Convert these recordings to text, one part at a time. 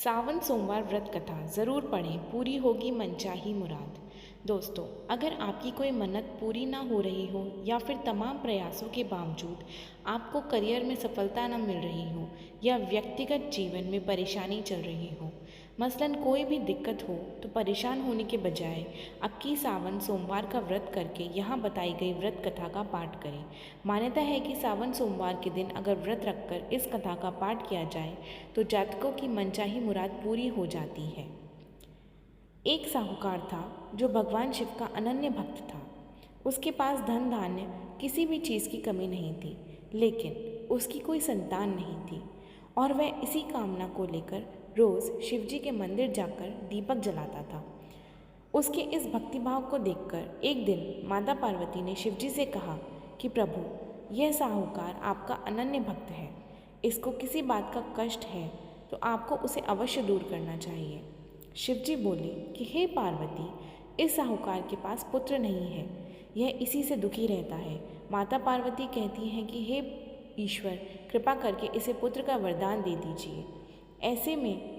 सावन सोमवार व्रत कथा ज़रूर पढ़ें, पूरी होगी मनचाही मुराद। दोस्तों, अगर आपकी कोई मन्नत पूरी ना हो रही हो या फिर तमाम प्रयासों के बावजूद आपको करियर में सफलता न मिल रही हो या व्यक्तिगत जीवन में परेशानी चल रही हो, मसलन कोई भी दिक्कत हो, तो परेशान होने के बजाय अब की सावन सोमवार का व्रत करके यहाँ बताई गई व्रत कथा का पाठ करें। मान्यता है कि सावन सोमवार के दिन अगर व्रत रखकर इस कथा का पाठ किया जाए तो जातकों की मनचाही मुराद पूरी हो जाती है। एक साहूकार था जो भगवान शिव का अनन्य भक्त था। उसके पास धन धान्य किसी भी चीज़ की कमी नहीं थी, लेकिन उसकी कोई संतान नहीं थी और वह इसी कामना को लेकर रोज़ शिवजी के मंदिर जाकर दीपक जलाता था। उसके इस भक्तिभाव को देखकर एक दिन माता पार्वती ने शिवजी से कहा कि प्रभु, यह साहूकार आपका अनन्य भक्त है, इसको किसी बात का कष्ट है तो आपको उसे अवश्य दूर करना चाहिए। शिवजी बोले कि हे पार्वती, इस साहूकार के पास पुत्र नहीं है, यह इसी से दुखी रहता है। माता पार्वती कहती हैं कि हे ईश्वर, कृपा करके इसे पुत्र का वरदान दे दीजिए। ऐसे में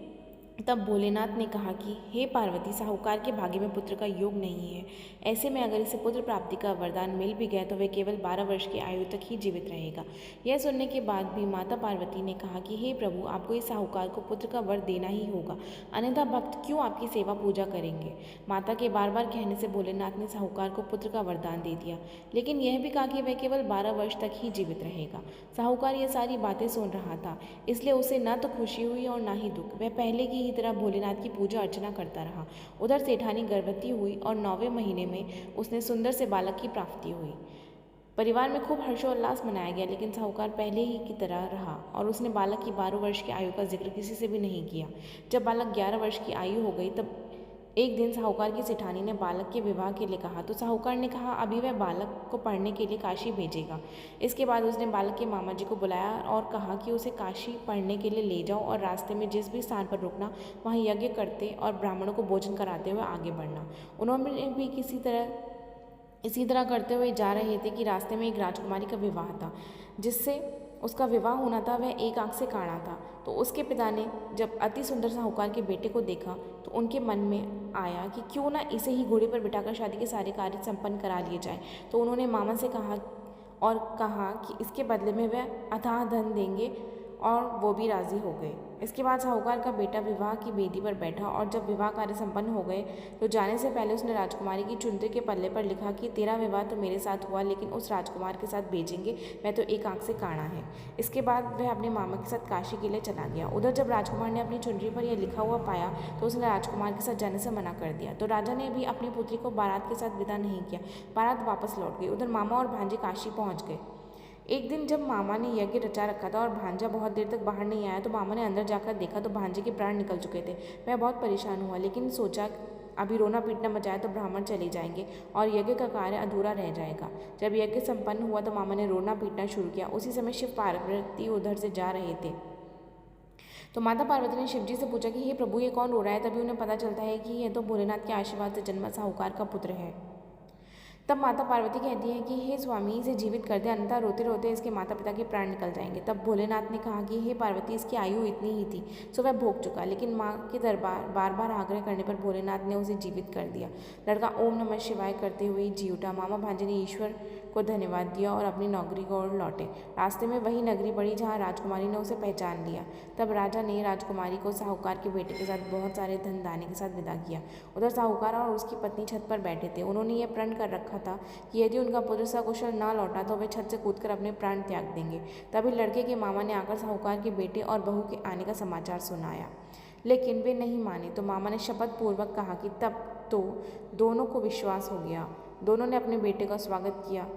तब भोलेनाथ ने कहा कि हे पार्वती, साहूकार के भाग्य में पुत्र का योग नहीं है। ऐसे में अगर इसे पुत्र प्राप्ति का वरदान मिल भी गया तो वह केवल 12 वर्ष की आयु तक ही जीवित रहेगा। यह सुनने के बाद भी माता पार्वती ने कहा कि हे प्रभु, आपको इस साहूकार को पुत्र का वर देना ही होगा, अन्यथा भक्त क्यों आपकी सेवा पूजा करेंगे। माता के बार बार कहने से भोलेनाथ ने साहूकार को पुत्र का वरदान दे दिया, लेकिन यह भी कहा कि वह केवल 12 वर्ष तक ही जीवित रहेगा। साहूकार ये सारी बातें सुन रहा था, इसलिए उसे न तो खुशी हुई और न ही दुख। वह पहले की तरह भोलेनाथ की पूजा अर्चना करता रहा। उधर सेठानी गर्भवती हुई और 9वें महीने में उसने सुंदर से बालक की प्राप्ति हुई। परिवार में खूब हर्षोल्लास मनाया गया, लेकिन साहूकार पहले ही की तरह रहा और उसने बालक की 12 वर्ष की आयु का जिक्र किसी से भी नहीं किया। जब बालक 11 वर्ष की आयु हो गई तब एक दिन साहूकार की सेठानी ने बालक के विवाह के लिए कहा, तो साहूकार ने कहा अभी वह बालक को पढ़ने के लिए काशी भेजेगा। इसके बाद उसने बालक के मामा जी को बुलाया और कहा कि उसे काशी पढ़ने के लिए ले जाओ और रास्ते में जिस भी स्थान पर रुकना वहाँ यज्ञ करते और ब्राह्मणों को भोजन कराते हुए आगे बढ़ना। उन्होंने भी इसी तरह करते हुए जा रहे थे कि रास्ते में एक राजकुमारी का विवाह था। जिससे उसका विवाह होना था वह एक आंख से काना था। तो उसके पिता ने जब अति सुंदर साहूकार के बेटे को देखा तो उनके मन में आया कि क्यों ना इसे ही घोड़े पर बिठाकर शादी के सारे कार्य संपन्न करा लिए जाए। तो उन्होंने मामा से कहा कि इसके बदले में वह अथाह धन देंगे और वो भी राज़ी हो गए। इसके बाद साहूकार का बेटा विवाह की बेदी पर बैठा और जब विवाह कार्य संपन्न हो गए तो जाने से पहले उसने राजकुमारी की चुनरी के पल्ले पर लिखा कि तेरा विवाह तो मेरे साथ हुआ, लेकिन उस राजकुमार के साथ भेजेंगे, वह तो एक आंख से काना है। इसके बाद वह अपने मामा के साथ काशी के लिए चला गया। उधर जब राजकुमार ने अपनी चुनरी पर यह लिखा हुआ पाया तो उसने राजकुमार के साथ जाने से मना कर दिया। तो राजा ने भी अपनी पुत्री को बारात के साथ विदा नहीं किया। बारात वापस लौट गई। उधर मामा और भांजे काशी पहुँच गए। एक दिन जब मामा ने यज्ञ रचा रखा था और भांजा बहुत देर तक बाहर नहीं आया तो मामा ने अंदर जाकर देखा तो भांजे के प्राण निकल चुके थे। वह बहुत परेशान हुआ, लेकिन सोचा अभी रोना पीटना मचाए तो ब्राह्मण चले जाएंगे और यज्ञ का कार्य अधूरा रह जाएगा। जब यज्ञ संपन्न हुआ तो मामा ने रोना पीटना शुरू किया। उसी समय शिव पार्वती उधर से जा रहे थे। तो माता पार्वती ने शिवजी से पूछा कि हे प्रभु, ये कौन रो रहा है। तभी उन्हें पता चलता है कि यह तो भोलेनाथ के आशीर्वाद से जन्मा साहूकार का पुत्र है। तब माता पार्वती कहती है कि हे स्वामी, इसे जीवित कर दे, अन्यथा रोते रोते इसके माता पिता के प्राण निकल जाएंगे। तब भोलेनाथ ने कहा कि हे पार्वती, इसकी आयु इतनी ही थी सो वह भोग चुका, लेकिन माँ के दरबार बार बार आग्रह करने पर भोलेनाथ ने उसे जीवित कर दिया। लड़का ओम नमः शिवाय करते हुए जी उठा। मामा भांजे ने ईश्वर को धन्यवाद दिया और अपनी नौकरी को ओर लौटे। रास्ते में वही नगरी पड़ी जहाँ राजकुमारी ने उसे पहचान लिया। तब राजा ने राजकुमारी को साहूकार के बेटे के साथ बहुत सारे धन दाने के साथ विदा किया। उधर साहूकार और उसकी पत्नी छत पर बैठे थे। उन्होंने यह प्रण कर रखा था कि यदि उनका पुत्र सकुशल न लौटा तो वे छत से कूदकर अपने प्राण त्याग देंगे। तभी लड़के के मामा ने आकर साहूकार के बेटे और बहू के आने का समाचार सुनाया, लेकिन वे नहीं माने। तो मामा ने शपथ पूर्वक कहा कि तब तो दोनों को विश्वास हो गया। दोनों ने अपने बेटे का स्वागत किया।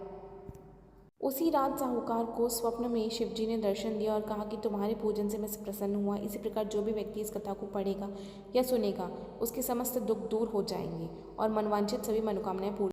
उसी रात साहूकार को स्वप्न में शिवजी ने दर्शन दिया और कहा कि तुम्हारे पूजन से मैं प्रसन्न हुआ। इसी प्रकार जो भी व्यक्ति इस कथा को पढ़ेगा या सुनेगा उसके समस्त दुख दूर हो जाएंगे और मनवांछित सभी मनोकामनाएं पूर्ण